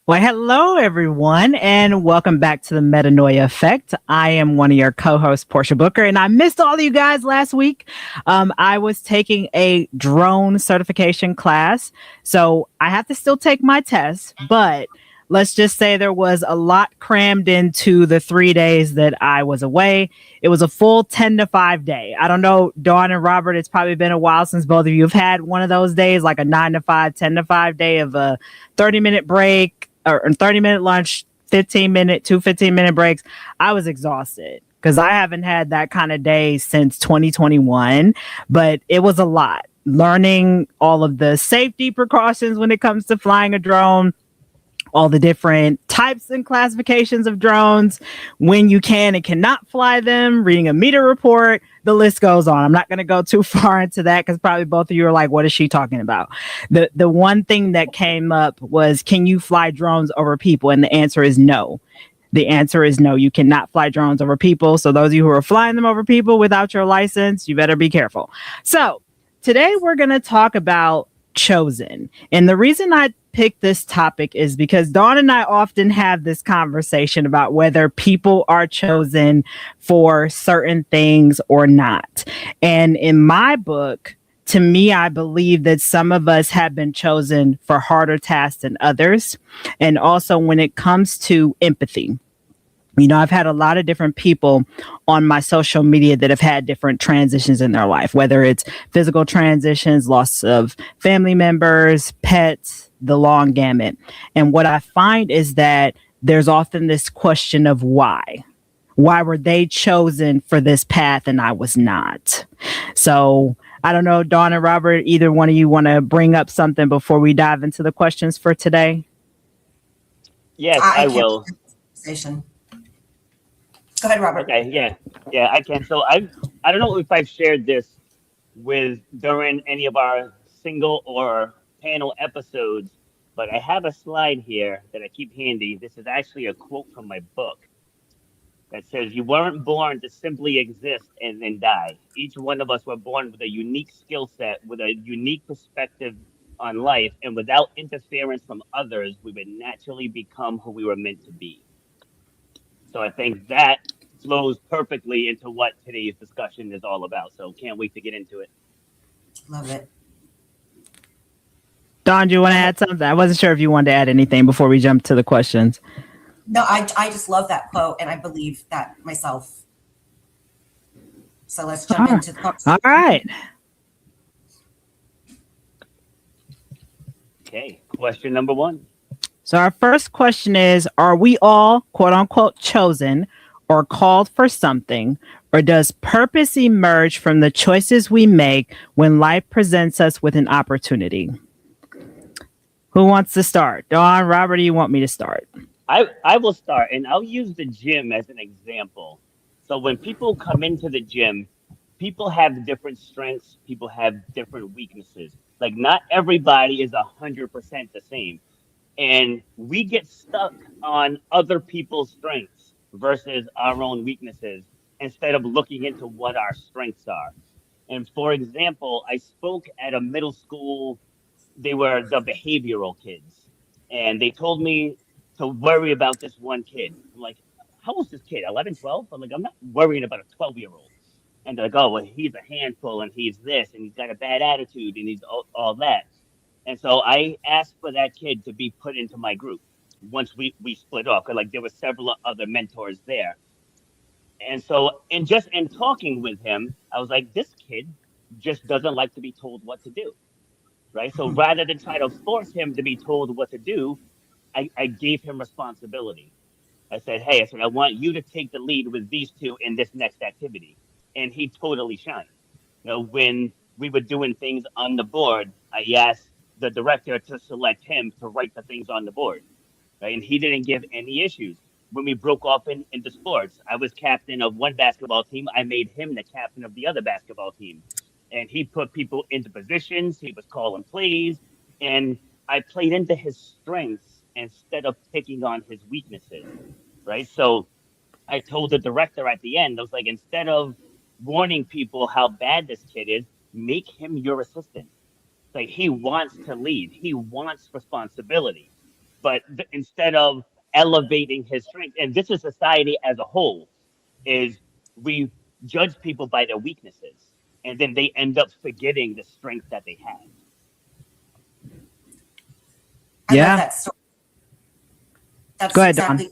Well, hello, everyone, and welcome back to the Metanoia Effect. I am one of your co hosts, Portia Booker, and I missed all of you guys last week. I was taking a drone certification class, so I have to still take my test, but let's just say there was a lot crammed into the 3 days that I was away. It was a full 10 to 5 day. I don't know, Dawn and Robert, it's probably been a while since both of you have had one of those days, like a 9 to 5, 10 to 5 day of a 30-minute break or 30-minute lunch, 15-minute, 2 15-minute breaks. I was exhausted because I haven't had that kind of day since 2021, but it was a lot. Learning all of the safety precautions when it comes to flying a drone, all the different types and classifications of drones, when you can and cannot fly them, reading a meter report, the list goes on. I'm not going to go too far into that because probably both of you are like, what is she talking about? The one thing that came up was, can you fly drones over people? And the answer is no. The answer is no, you cannot fly drones over people. So those of you who are flying them over people without your license, you better be careful. So today we're going to talk about chosen. And the reason I picked this topic is because Dawn and I often have this conversation about whether people are chosen for certain things or not. And in my book, to me, I believe that some of us have been chosen for harder tasks than others. And also when it comes to empathy. You know, I've had a lot of different people on my social media that have had different transitions in their life, whether it's physical transitions, loss of family members, pets, the long gamut. And what I find is that there's often this question of why. Why were they chosen for this path and I was not? So I don't know, Dawn and Robert, either one of you want to bring up something before we dive into the questions for today? Yes, I I can't will. conversation. Go ahead, Robert. Okay, yeah, I can. So I don't know if I've shared this with during any of our single or panel episodes, but I have a slide here that I keep handy. This is actually a quote from my book that says, "You weren't born to simply exist and then die. Each one of us were born with a unique skill set, with a unique perspective on life, and without interference from others, we would naturally become who we were meant to be." So I think that flows perfectly into what today's discussion is all about. So can't wait to get into it. Love it. Dawn, do you want to add something? I wasn't sure if you wanted to add anything before we jump to the questions. No, I just love that quote, and I believe that myself. So let's jump into the All right. Okay, question number one. So our first question is, are we all quote unquote chosen or called for something, or does purpose emerge from the choices we make when life presents us with an opportunity? Who wants to start? Dawn, Robert, do you want me to start? I will start, and I'll use the gym as an example. So when people come into the gym, people have different strengths, people have different weaknesses. Like not everybody is 100% the same. And we get stuck on other people's strengths versus our own weaknesses instead of looking into what our strengths are. And for example, I spoke at a middle school. They were the behavioral kids, and they told me to worry about this one kid. I'm like, how old's this kid? 11, 12? I'm like, I'm not worrying about a 12-year-old. And they're like, oh, well, he's a handful, and he's this, and he's got a bad attitude, and he's all that. And so I asked for that kid to be put into my group once we split off. 'Cause like there were several other mentors there. And so in talking with him, I was like, this kid just doesn't like to be told what to do. Right. So rather than try to force him to be told what to do, I gave him responsibility. I said, hey, I want you to take the lead with these two in this next activity. And he totally shined. You know, when we were doing things on the board, I asked the director to select him to write the things on the board. Right? And he didn't give any issues. When we broke off into sports, I was captain of one basketball team. I made him the captain of the other basketball team. And he put people into positions. He was calling plays. And I played into his strengths instead of picking on his weaknesses. Right. So I told the director at the end, I was like, instead of warning people how bad this kid is, make him your assistant. Like he wants to lead, he wants responsibility. But instead of elevating his strength, and this is society as a whole, is we judge people by their weaknesses, and then they end up forgetting the strength that they have. I love Yeah. that story. That's Go ahead, exactly.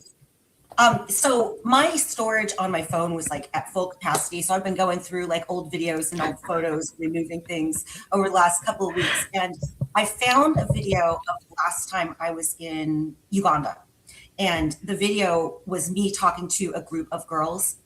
So my storage on my phone was like at full capacity. So I've been going through like old videos and old photos, removing things over the last couple of weeks. And I found a video of the last time I was in Uganda. And the video was me talking to a group of girls,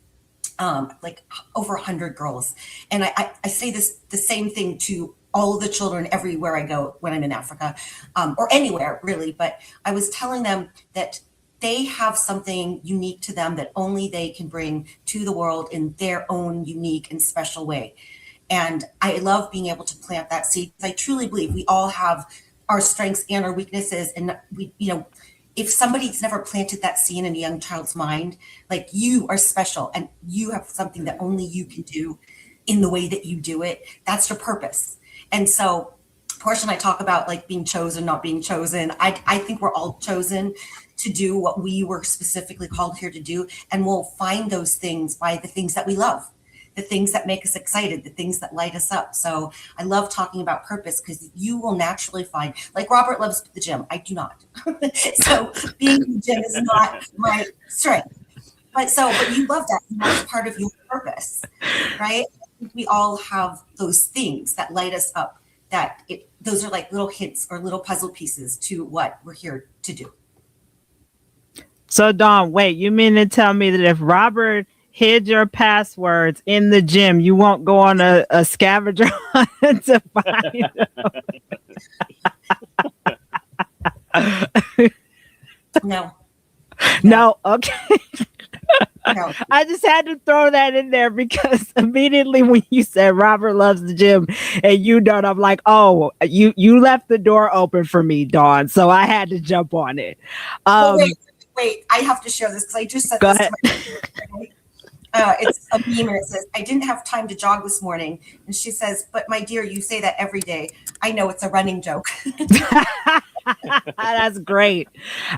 like over 100 girls. And I say the same thing to all of the children everywhere I go when I'm in Africa, or anywhere really. But I was telling them that they have something unique to them that only they can bring to the world in their own unique and special way. And I love being able to plant that seed. I truly believe we all have our strengths and our weaknesses. And we, if somebody's never planted that seed in a young child's mind, like, you are special and you have something that only you can do in the way that you do it, that's your purpose. And so Portia and I talk about like being chosen, not being chosen. I think we're all chosen to do what we were specifically called here to do. And we'll find those things by the things that we love, the things that make us excited, the things that light us up. So I love talking about purpose, because you will naturally find, like Robert loves the gym. I do not. So being in the gym is not my strength. But you love that. And that's part of your purpose, right? I think we all have those things that light us up, those are like little hints or little puzzle pieces to what we're here to do. So Dawn, wait, you mean to tell me that if Robert hid your passwords in the gym, you won't go on a scavenger hunt to find them? No. Okay. No. I just had to throw that in there because immediately when you said Robert loves the gym and you don't, I'm like, oh, you left the door open for me, Dawn. So I had to jump on it. Wait, I have to share this because I just said Go this ahead. to my it's a meme and it says, I didn't have time to jog this morning. And she says, but my dear, you say that every day. I know, it's a running joke. That's great.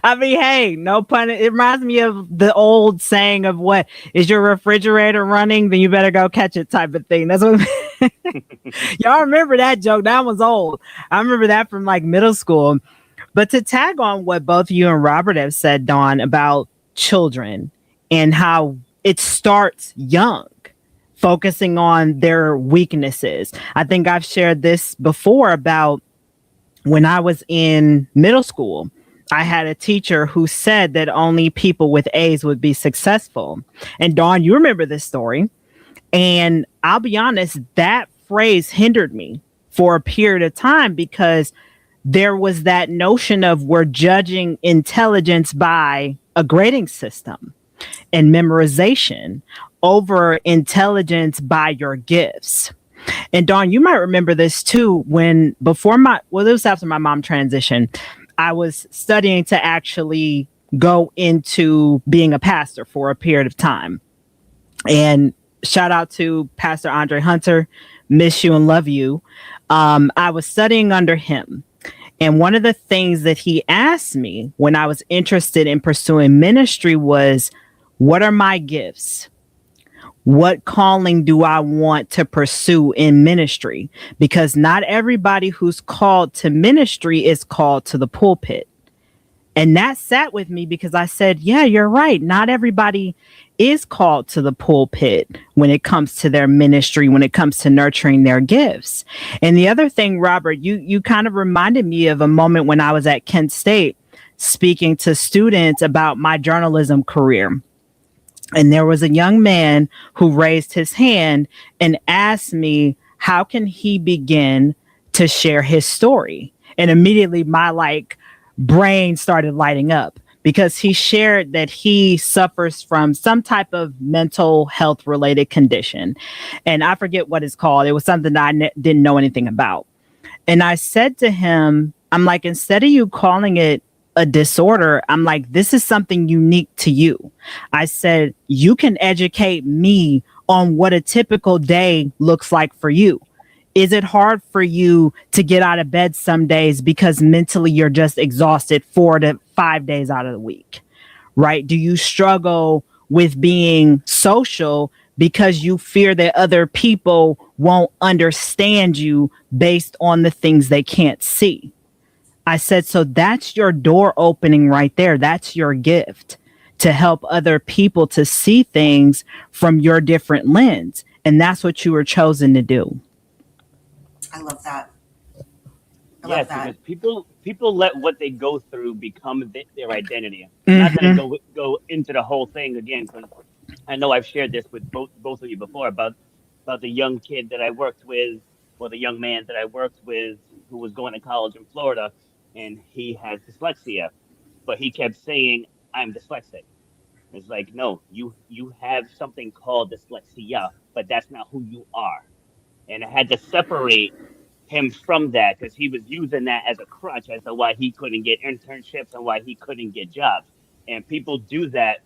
I mean, hey, no pun. It reminds me of the old saying of, what is your refrigerator running? Then you better go catch it, type of thing. That's what y'all remember that joke. That was old. I remember that from like middle school. But to tag on what both you and Robert have said, Dawn, about children and how it starts young, focusing on their weaknesses. I think I've shared this before about when I was in middle school. I had a teacher who said that only people with A's would be successful. And Dawn, you remember this story. And I'll be honest, that phrase hindered me for a period of time, because there was that notion of we're judging intelligence by a grading system and memorization over intelligence by your gifts. And Dawn, you might remember this too, it was after my mom transitioned. I was studying to actually go into being a pastor for a period of time. And shout out to Pastor Andre Hunter, miss you and love you. I was studying under him. And one of the things that he asked me when I was interested in pursuing ministry was, what are my gifts? What calling do I want to pursue in ministry? Because not everybody who's called to ministry is called to the pulpit. And that sat with me because I said, yeah, you're right. Not everybody is called to the pulpit when it comes to their ministry, when it comes to nurturing their gifts. And the other thing, Robert, you kind of reminded me of a moment when I was at Kent State speaking to students about my journalism career. And there was a young man who raised his hand and asked me, how can he begin to share his story? And immediately my brain started lighting up, because he shared that he suffers from some type of mental health related condition. And I forget what it's called. It was something that I didn't know anything about. And I said to him, I'm like, instead of you calling it a disorder, I'm like, this is something unique to you. I said, you can educate me on what a typical day looks like for you. Is it hard for you to get out of bed some days because mentally you're just exhausted 4 to 5 days out of the week? Right? Do you struggle with being social because you fear that other people won't understand you based on the things they can't see? I said, so that's your door opening right there. That's your gift to help other people to see things from your different lens. And that's what you were chosen to do. I love that. Yes, because people let what they go through become their identity. I'm not Mm-hmm. going to go into the whole thing again because I know I've shared this with both of you before about the young kid that I worked with, or the young man that I worked with who was going to college in Florida, and he has dyslexia, but he kept saying, "I'm dyslexic." It's like, no, you have something called dyslexia, but that's not who you are. And I had to separate him from that because he was using that as a crutch as to why he couldn't get internships and why he couldn't get jobs. And people do that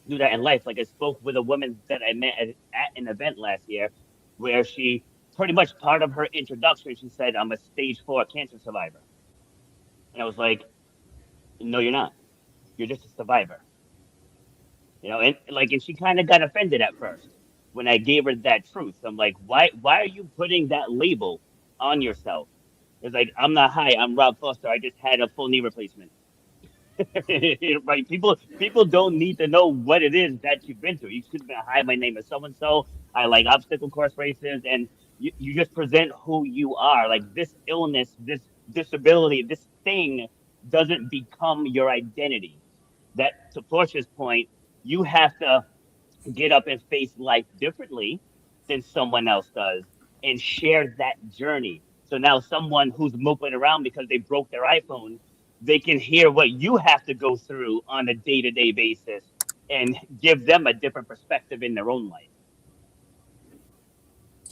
in life. Like I spoke with a woman that I met at an event last year, where she pretty much part of her introduction, she said, "I'm a stage 4 cancer survivor," and I was like, "No, you're not. You're just a survivor." And she kind of got offended at first when I gave her that truth. I'm like, why are you putting that label on yourself? It's like, I'm not high. I'm Rob Foster. I just had a full knee replacement. Right? People don't need to know what it is that you've been through. You should have been, "Hi, my name is so and so. I like obstacle course races," and you just present who you are. Like, this illness, this disability, this thing doesn't become your identity. That, to Portia's point, you have to get up and face life differently than someone else does and share that journey. So now someone who's moping around because they broke their iPhone, they can hear what you have to go through on a day-to-day basis and give them a different perspective in their own life.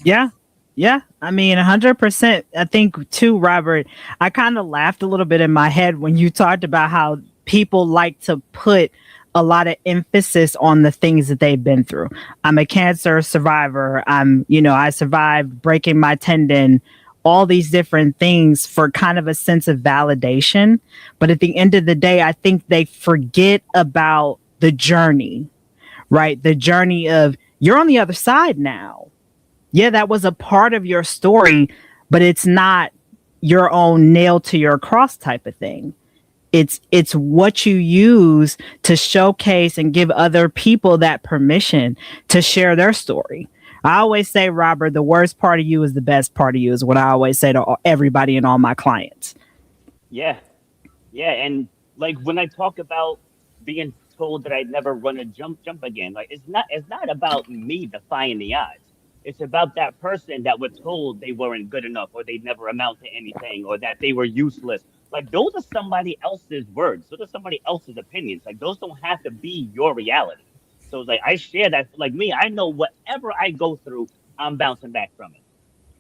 Yeah. Yeah. I mean, 100%. I think too, Robert, I kind of laughed a little bit in my head when you talked about how people like to put a lot of emphasis on the things that they've been through. I'm a cancer survivor. I survived breaking my tendon, all these different things for kind of a sense of validation. But at the end of the day, I think they forget about the journey, right? The journey of, you're on the other side now. Yeah, that was a part of your story, but it's not your own nail to your cross type of thing. It's what you use to showcase and give other people that permission to share their story. I always say, Robert, the worst part of you is the best part of you, is what I always say to everybody and all my clients. Yeah, yeah, and like when I talk about being told that I'd never run a jump again, like it's not about me defying the odds. It's about that person that was told they weren't good enough, or they'd never amount to anything, or that they were useless. Like, those are somebody else's words. Those are somebody else's opinions. Like, those don't have to be your reality. So it's like, I share that. Like me, I know whatever I go through, I'm bouncing back from it.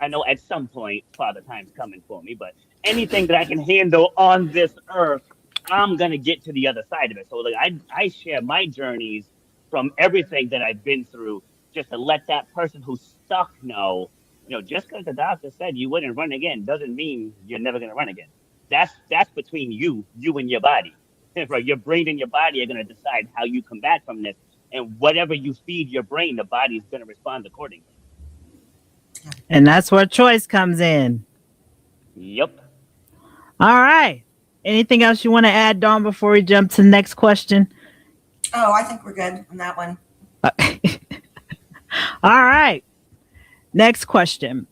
I know at some point Father Time's coming for me, but anything that I can handle on this earth, I'm gonna get to the other side of it. So like, I share my journeys from everything that I've been through, just to let that person who's stuck know, just because the doctor said you wouldn't run again doesn't mean you're never gonna run again. That's between you and your body. Right? Your brain and your body are gonna decide how you come back from this. And whatever you feed your brain, the body's gonna respond accordingly. And that's where choice comes in. Yep. All right. Anything else you want to add, Dawn, before we jump to the next question? Oh, I think we're good on that one. All right. Next question.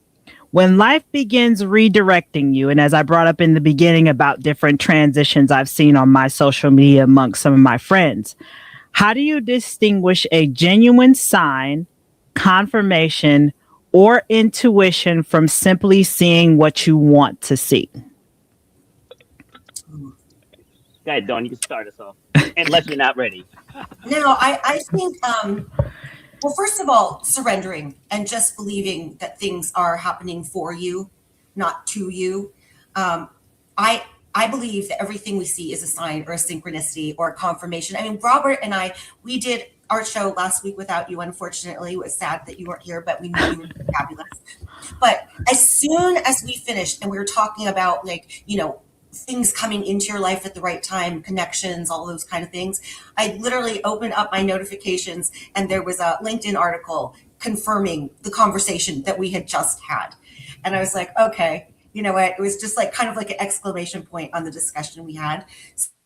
When life begins redirecting you, and as I brought up in the beginning about different transitions I've seen on my social media amongst some of my friends, how do you distinguish a genuine sign, confirmation, or intuition from simply seeing what you want to see? Go ahead, Dawn. You can start us off, unless you're not ready. No, I think, well, first of all, surrendering and just believing that things are happening for you, not to you. I believe that everything we see is a sign or a synchronicity or a confirmation. I mean, Robert and I, we did our show last week without you. Unfortunately, it was sad that you weren't here, but we knew you were fabulous. But as soon as we finished and we were talking about, like, you know, things coming into your life at the right time, connections, all those kind of things, I literally opened up my notifications and there was a LinkedIn article confirming the conversation that we had just had. And I was like, okay, you know what? It was just like kind of like an exclamation point on the discussion we had.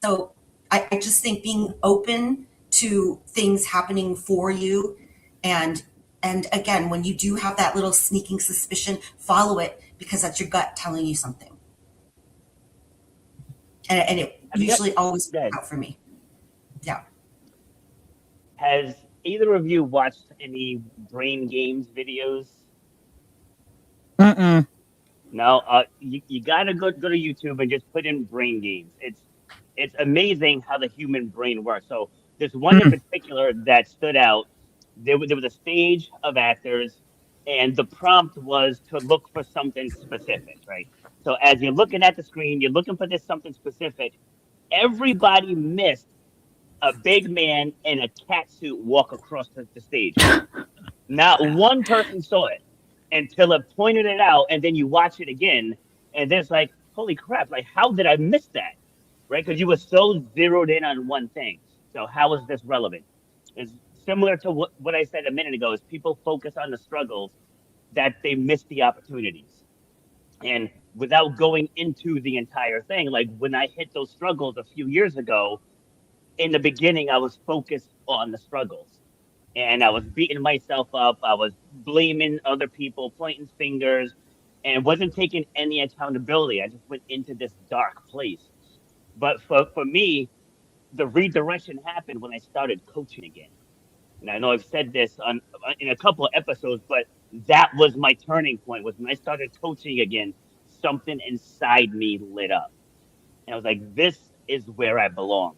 So I just think being open to things happening for you, and again, when you do have that little sneaking suspicion, follow it, because that's your gut telling you something. And it usually always works out for me. Yeah. Has either of you watched any brain games videos? Mm-mm. No, you gotta go to YouTube and just put in brain games. It's amazing how the human brain works. So there's one in particular that stood out. There was a stage of actors, and the prompt was to look for something specific, right? So as you're looking at the screen, you're looking for this something specific. Everybody missed a big man in a cat suit walk across the stage. Not one person saw it until it pointed it out, and then you watch it again, and there's like, holy crap, like, how did I miss that? Right? Because you were so zeroed in on one thing. So how is this relevant? It's similar to what I said a minute ago, is people focus on the struggles that they miss the opportunities. And without going into the entire thing, like when I hit those struggles a few years ago, in the beginning, I was focused on the struggles and I was beating myself up. I was blaming other people, pointing fingers, and wasn't taking any accountability. I just went into this dark place. But for me, the redirection happened when I started coaching again. And I know I've said this on in a couple of episodes, but that was my turning point. Was when I started coaching again, something inside me lit up, and I was like, "This is where I belong."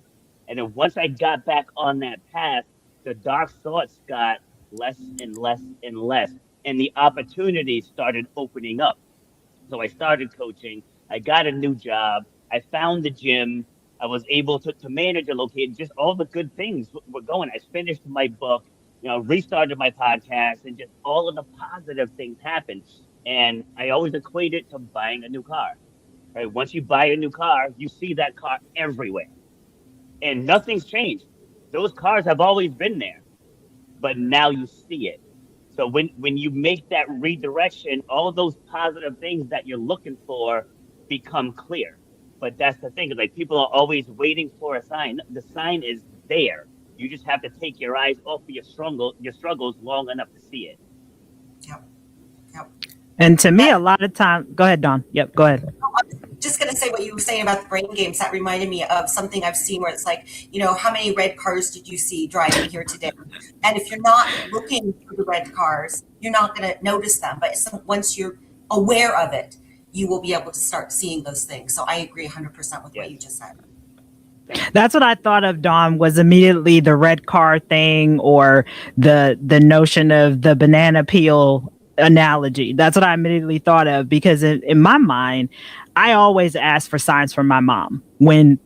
And then once I got back on that path, the dark thoughts got less and less and less, and the opportunities started opening up. So I started coaching. I got a new job. I found the gym. I was able to manage a location. Just all the good things were going. I finished my book, restarted my podcast, and just all of the positive things happened. And I always equate it to buying a new car. Right? Once you buy a new car, you see that car everywhere, and nothing's changed. Those cars have always been there, but now you see it. So when you make that redirection, all those positive things that you're looking for become clear. But that's the thing, is like people are always waiting for a sign. The sign is there. You just have to take your eyes off of your struggles long enough to see it. Yep. Yep. And to me, a lot of time, go ahead, Dawn. Yep, go ahead. I'm just going to say what you were saying about the brain games. That reminded me of something I've seen where it's like, how many red cars did you see driving here today? And if you're not looking for the red cars, you're not going to notice them. But once you're aware of it, you will be able to start seeing those things. So I agree 100% with what you just said. That's what I thought of, Dawn, was immediately the red car thing, or the notion of the banana peel analogy. That's what I immediately thought of, because in my mind, I always ask for signs from my mom. When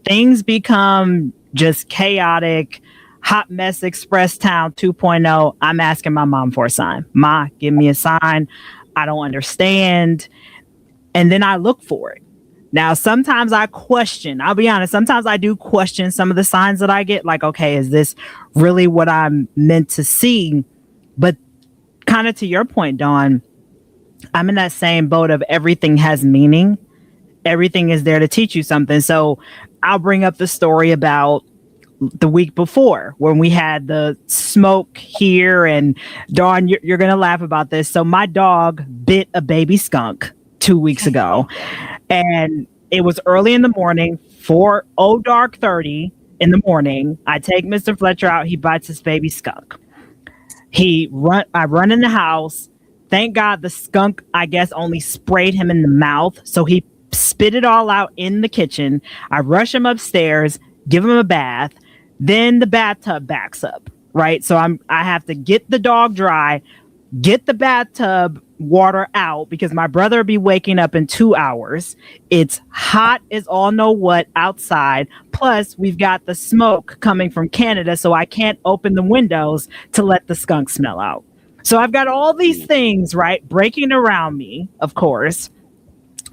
things become just chaotic, hot mess express town 2.0, I'm asking my mom for a sign. Ma, give me a sign. I don't understand. And then I look for it. Now, sometimes I question, I'll be honest, sometimes I do question some of the signs that I get, like, okay, is this really what I'm meant to see? But kind of to your point, Dawn, I'm in that same boat of everything has meaning. Everything is there to teach you something. So I'll bring up the story about the week before when we had the smoke here, and Dawn, you're going to laugh about this. So my dog bit a baby skunk 2 weeks ago, and it was early in the morning, 30 in the morning. I take Mr. Fletcher out. He bites his baby skunk. I run in the house. Thank God the skunk, I guess, only sprayed him in the mouth. So he spit it all out in the kitchen. I rush him upstairs, give him a bath. Then the bathtub backs up, right? So I have to get the dog dry, get the bathtub water out, because my brother will be waking up in 2 hours. It's hot as all know what outside. Plus, we've got the smoke coming from Canada, so I can't open the windows to let the skunk smell out. So I've got all these things, right, breaking around me, of course.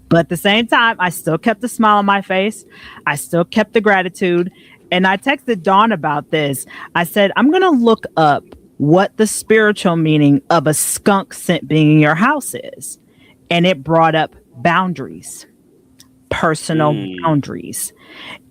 But at the same time, I still kept a smile on my face. I still kept the gratitude. And I texted Dawn about this. I said, I'm going to look up what the spiritual meaning of a skunk scent being in your house is. And it brought up boundaries, personal boundaries.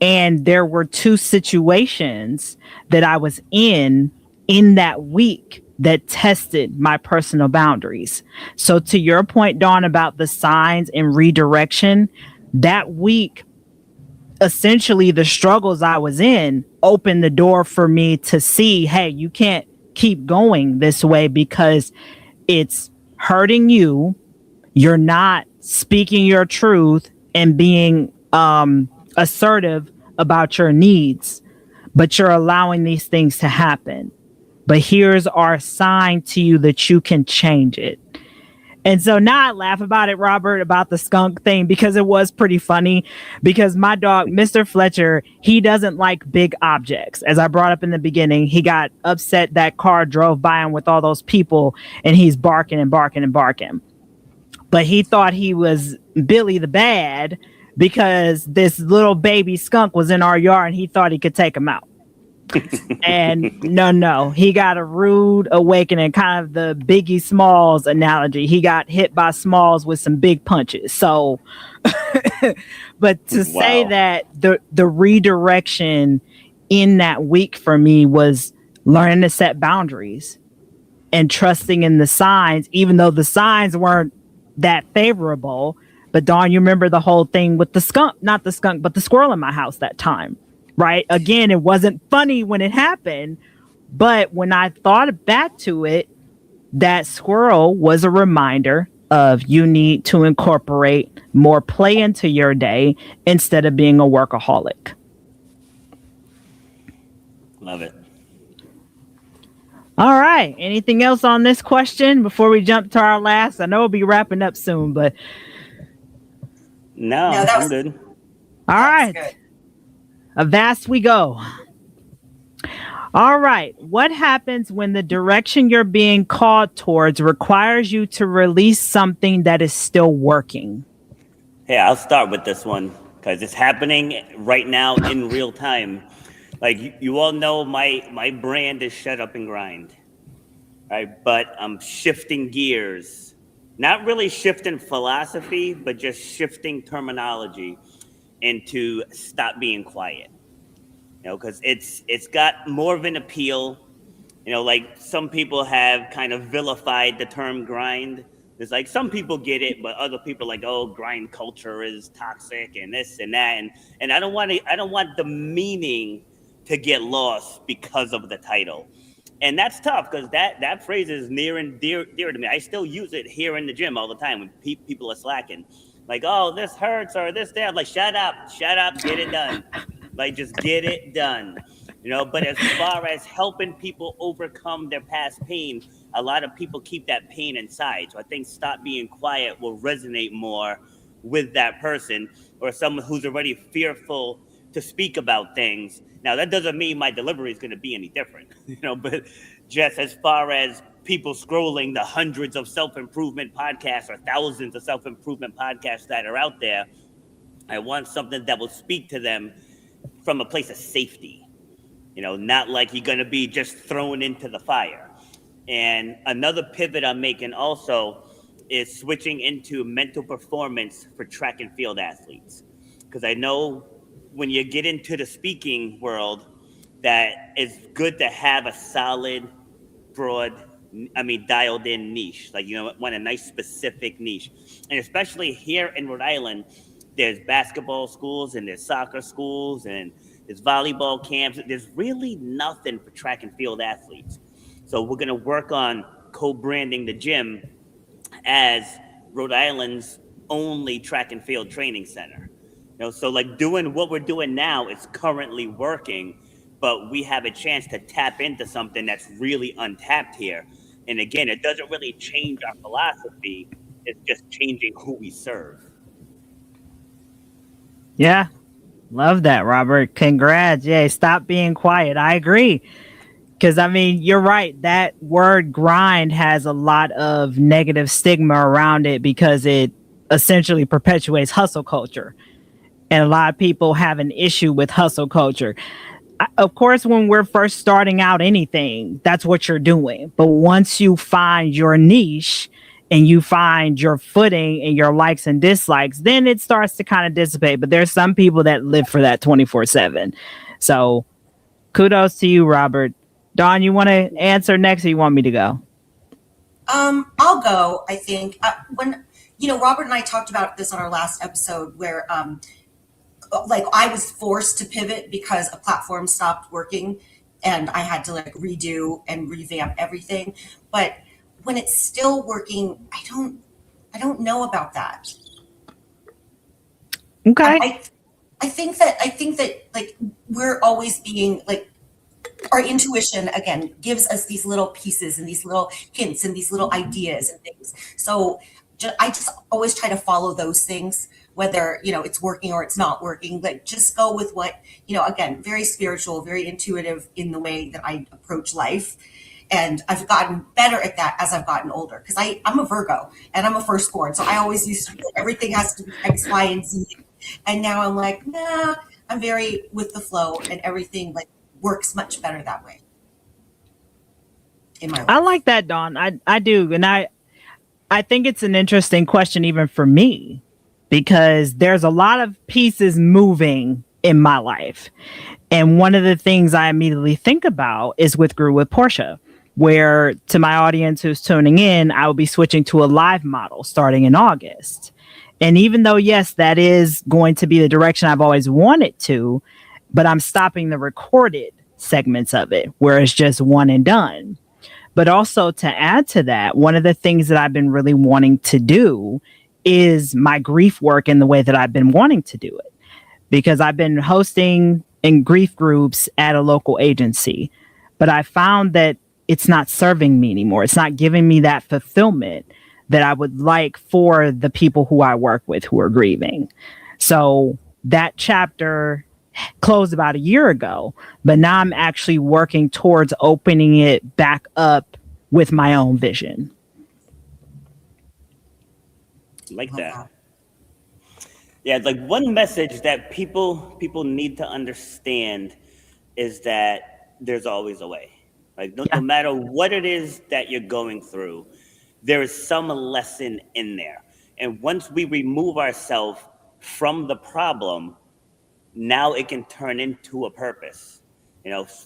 And there were two situations that I was in that week that tested my personal boundaries. So to your point, Dawn, about the signs and redirection, that week, essentially the struggles I was in opened the door for me to see, hey, you can't keep going this way because it's hurting you. You're not speaking your truth and being assertive about your needs, but you're allowing these things to happen. But here's our sign to you that you can change it. And so now I laugh about it, Robert, about the skunk thing, because it was pretty funny. Because my dog, Mr. Fletcher, he doesn't like big objects. As I brought up in the beginning, he got upset that car drove by him with all those people and he's barking and barking and barking. But he thought he was Billy the Bad because this little baby skunk was in our yard and he thought he could take him out. And no, he got a rude awakening, kind of the Biggie Smalls analogy. He got hit by Smalls with some big punches. So, but to say that the redirection in that week for me was learning to set boundaries and trusting in the signs, even though the signs weren't that favorable. But Dawn, you remember the whole thing with the skunk, not the skunk, but the squirrel in my house that time. Right. Again, it wasn't funny when it happened, but when I thought back to it, that squirrel was a reminder of you need to incorporate more play into your day instead of being a workaholic. Love it. All right. Anything else on this question before we jump to our last? I know we'll be wrapping up soon, but no, I'm good. All right. Good. Avast we go. All right. What happens when the direction you're being called towards requires you to release something that is still working? Hey, I'll start with this one because it's happening right now in real time. Like you all know, my brand is Shut Up and Grind, right? But I'm shifting gears, not really shifting philosophy, but just shifting terminology into stop being quiet, because it's got more of an appeal. Like some people have kind of vilified the term grind. It's like some people get it, but other people are like, oh, grind culture is toxic and this and that, and I don't want the meaning to get lost because of the title. And that's tough because that phrase is near and dear to me. I still use it here in the gym all the time when people are slacking. Like, oh, this hurts or this, that. Like, shut up, get it done. Like, just get it done. But as far as helping people overcome their past pain, a lot of people keep that pain inside. So I think stop being quiet will resonate more with that person or someone who's already fearful to speak about things. Now, that doesn't mean my delivery is going to be any different, but just as far as people scrolling the hundreds of self-improvement podcasts or thousands of self-improvement podcasts that are out there, I want something that will speak to them from a place of safety, not like you're going to be just thrown into the fire. And another pivot I'm making also is switching into mental performance for track and field athletes. Because I know when you get into the speaking world that it's good to have a solid, broad, dialed in niche. Like, want a nice specific niche. And especially here in Rhode Island, there's basketball schools and there's soccer schools and there's volleyball camps. There's really nothing for track and field athletes. So we're going to work on co-branding the gym as Rhode Island's only track and field training center. So like doing what we're doing now is currently working, but we have a chance to tap into something that's really untapped here. And again, it doesn't really change our philosophy. It's just changing who we serve. Yeah. Love that, Robert. Congrats. Yay. Stop being quiet. I agree. Because I mean, you're right. That word grind has a lot of negative stigma around it because it essentially perpetuates hustle culture. And a lot of people have an issue with hustle culture. Of course, when we're first starting out anything, that's what you're doing. But once you find your niche and you find your footing and your likes and dislikes, then it starts to kind of dissipate. But there's some people that live for that 24/7. So kudos to you, Robert. Dawn, you want to answer next or you want me to go? I'll go. I think when Robert and I talked about this on our last episode, where like I was forced to pivot because a platform stopped working, and I had to like redo and revamp everything. But when it's still working, I don't know about that. Okay. I think that like we're always being like, our intuition again gives us these little pieces and these little hints and these little ideas and things. So I just always try to follow those things, whether it's working or it's not working. Like just go with what again, very spiritual, very intuitive in the way that I approach life. And I've gotten better at that as I've gotten older, because I'm a Virgo and I'm a firstborn, so I always used to everything has to be X, Y, and Z. And now I'm like, nah, I'm very with the flow, and everything like works much better that way in my life. I like that, Dawn. I do. And I think it's an interesting question even for me, because there's a lot of pieces moving in my life. And one of the things I immediately think about is with Grew with Portia, where to my audience who's tuning in, I will be switching to a live model starting in August. And even though, yes, that is going to be the direction I've always wanted to, but I'm stopping the recorded segments of it where it's just one and done. But also to add to that, one of the things that I've been really wanting to do is my grief work in the way that I've been wanting to do it, because I've been hosting in grief groups at a local agency, but I found that it's not serving me anymore. It's not giving me that fulfillment that I would like for the people who I work with who are grieving. So that chapter closed about a year ago, but now I'm actually working towards opening it back up with my own vision. Like that. Yeah, like one message that people need to understand is that there's always a way. Like no matter what it is that you're going through, there is some lesson in there. And once we remove ourselves from the problem, now it can turn into a purpose.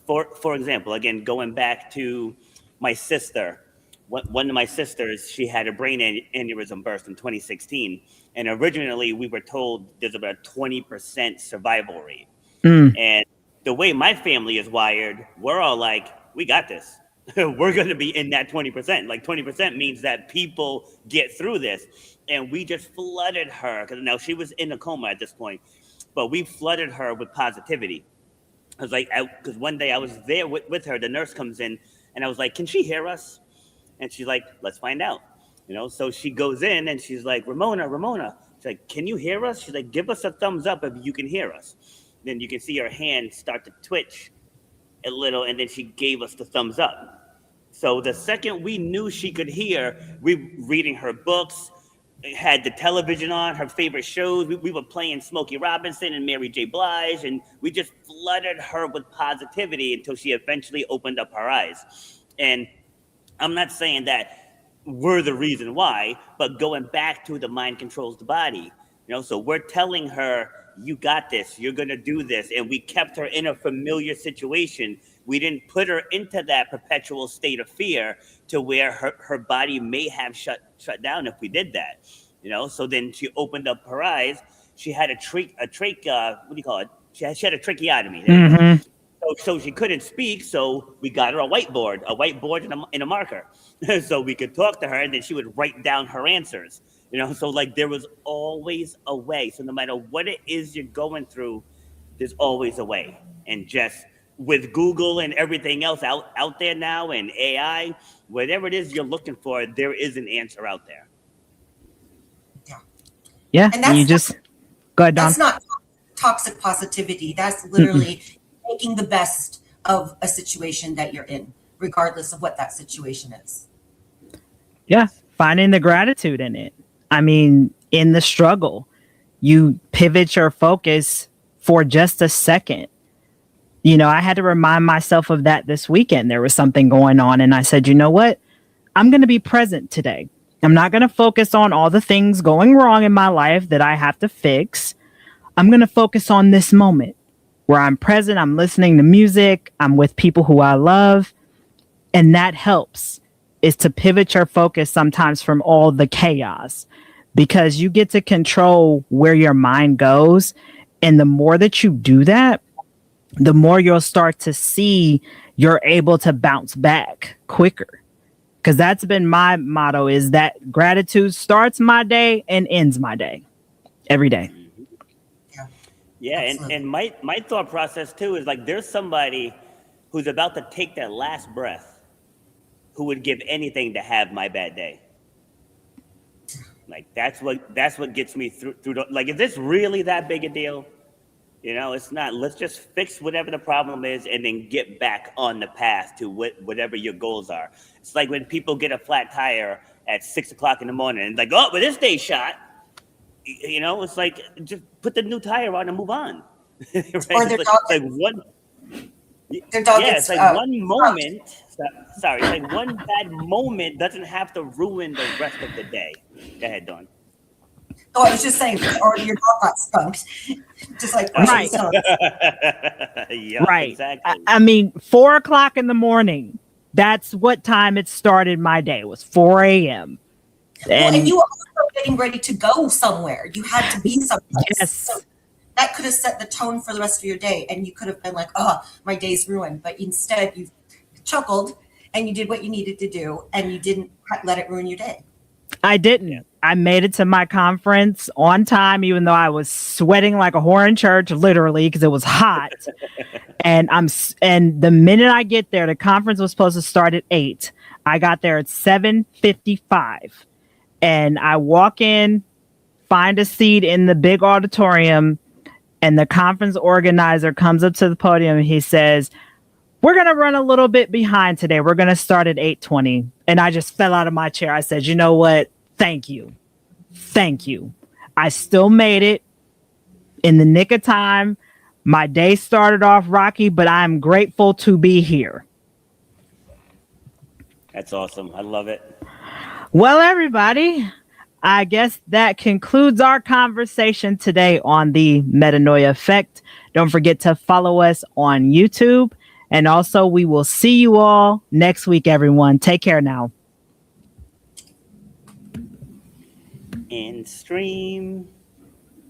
For example, again, going back to my sister, one of my sisters, she had a brain aneurysm burst in 2016. And originally we were told there's about a 20% survival rate. And the way my family is wired, we're all like, we got this. We're going to be in that 20%. Like 20% means that people get through this. And we just flooded her, because now she was in a coma at this point, but we flooded her with positivity. I was like, because one day I was there with her, the nurse comes in, and I was like, can she hear us? And she's like, let's find out. So she goes in and she's like, Ramona. She's like, can you hear us? She's like, give us a thumbs up if you can hear us. Then you can see her hand start to twitch a little, and then she gave us the thumbs up. So the second we knew she could hear, we reading her books, had the television on, her favorite shows. We were playing Smokey Robinson and Mary J. Blige, and we just flooded her with positivity until she eventually opened up her eyes. And I'm not saying that we're the reason why, but going back to the mind controls the body. So we're telling her, you got this, you're going to do this. And we kept her in a familiar situation. We didn't put her into that perpetual state of fear to where her body may have shut down if we did that. So then she opened up her eyes. She had a what do you call it? She had a tracheotomy. Mm-hmm. So she couldn't speak. So we got her a whiteboard and a marker. So we could talk to her, and then she would write down her answers. So like there was always a way. So no matter what it is you're going through, there's always a way. And just with Google and everything else out there now, and AI, whatever it is you're looking for, there is an answer out there. Yeah. And you just go ahead, Dawn. That's not toxic positivity. That's literally making the best of a situation that you're in, regardless of what that situation is. Yeah, finding the gratitude in it. I mean, in the struggle, you pivot your focus for just a second. You know, I had to remind myself of that this weekend. There was something going on, and I said, you know what? I'm going to be present today. I'm not going to focus on all the things going wrong in my life that I have to fix. I'm going to focus on this moment where I'm present. I'm listening to music. I'm with people who I love. And that helps, is to pivot your focus sometimes from all the chaos, because you get to control where your mind goes. And the more that you do that, the more you'll start to see you're able to bounce back quicker. Because that's been my motto, is that gratitude starts my day and ends my day every day. Yeah, and my thought process too is like, there's somebody who's about to take their last breath who would give anything to have my bad day. Like, that's what gets me through like, is this really that big a deal? You know, it's not. Let's just fix whatever the problem is and then get back on the path to whatever your goals are. It's like when people get a flat tire at 6 o'clock in the morning and like, oh, but this day's shot. You know, it's like, just put the new tire on and move on. Right? Or their dog. Like one. Their dog. Yeah, it's like one moment. Sorry, it's like one bad moment doesn't have to ruin the rest of the day. Go ahead, Dawn. Oh, I was just saying, or your dog got skunked. Just like, right. Yeah, right. Exactly. I mean, 4 o'clock in the morning. That's what time it started my day. It was 4 a.m. And you were also getting ready to go somewhere. You had to be somewhere. Yes. So that could have set the tone for the rest of your day. And you could have been like, oh, my day's ruined. But instead, you chuckled and you did what you needed to do. And you didn't let it ruin your day. I didn't. I made it to my conference on time, even though I was sweating like a whore in church, literally, because it was hot. and the minute I get there, the conference was supposed to start at 8. I got there at 7:55, and I walk in, find a seat in the big auditorium, and the conference organizer comes up to the podium and he says, "We're going to run a little bit behind today. We're going to start at 8:20. And I just fell out of my chair. I said, you know what? Thank you. Thank you. I still made it in the nick of time. My day started off rocky, but I'm grateful to be here." That's awesome. I love it. Well, everybody, I guess that concludes our conversation today on the Metanoia Effect. Don't forget to follow us on YouTube. And also, we will see you all next week, everyone. Take care now. And stream.